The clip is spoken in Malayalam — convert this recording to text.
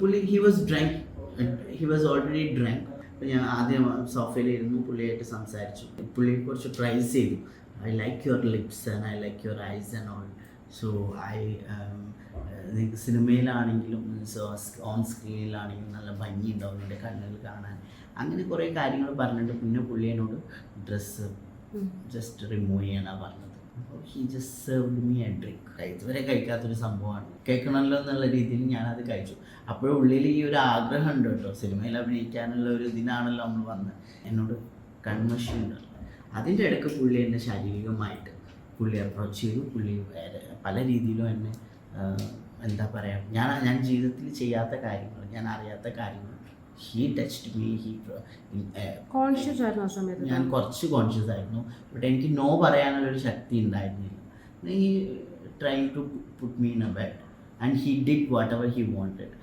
പുള്ളി ഹി വാസ് ഓൾറെഡി ഡ്രങ്ക്. അപ്പോൾ ഞാൻ ആദ്യം സോഫയിലിരുന്നു, പുള്ളിയായിട്ട് സംസാരിച്ചു, പുള്ളിയെ കുറിച്ച് പ്രൈസ് ചെയ്തു. I like your lips and I like your eyes and all. So സിനിമയിലാണെങ്കിലും ഓൺ സ്ക്രീനിലാണെങ്കിലും നല്ല ഭംഗിയുണ്ടാവും എൻ്റെ കണ്ണുകൾ കാണാൻ. അങ്ങനെ കുറേ കാര്യങ്ങൾ പറഞ്ഞിട്ട് പിന്നെ പുള്ളി എന്നോട് ഡ്രസ്സ് ജസ്റ്റ് റിമൂവ് ചെയ്യാനാണ് പറഞ്ഞത്. He just served me A drink. ഇതുവരെ കഴിക്കാത്തൊരു സംഭവമാണ്, കേൾക്കണമല്ലോ എന്നുള്ള രീതിയിൽ ഞാനത് കഴിച്ചു. അപ്പോഴും ഉള്ളിൽ ഈ ഒരു ആഗ്രഹം ഉണ്ട് കേട്ടോ, സിനിമയിൽ അഭിനയിക്കാനുള്ള ഒരു ഇതിനാണല്ലോ നമ്മൾ വന്നത്. എന്നോട് കൺമഷി ഉണ്ടല്ലോ. അതിൻ്റെ ഇടയ്ക്ക് പുള്ളി എന്നെ ശാരീരികമായിട്ട് പുള്ളി അപ്രോച്ച് ചെയ്തു. പുള്ളി പല രീതിയിലും എന്നെ എന്താ പറയുക, ഞാൻ ജീവിതത്തിൽ ചെയ്യാത്ത കാര്യങ്ങൾ, ഞാൻ അറിയാത്ത കാര്യങ്ങൾ, ഹീ ടച്ച്ഡ് മീ. കോൺഷ്യസ് ആയിരുന്നു ആ സമയത്ത്? ഞാൻ കുറച്ച് കോൺഷ്യസ് ആയിരുന്നു, ബട്ട് എനിക്ക് നോ പറയാനുള്ളൊരു ശക്തി ഉണ്ടായിരുന്നില്ല. He trying to put me in a bed and he did whatever he wanted.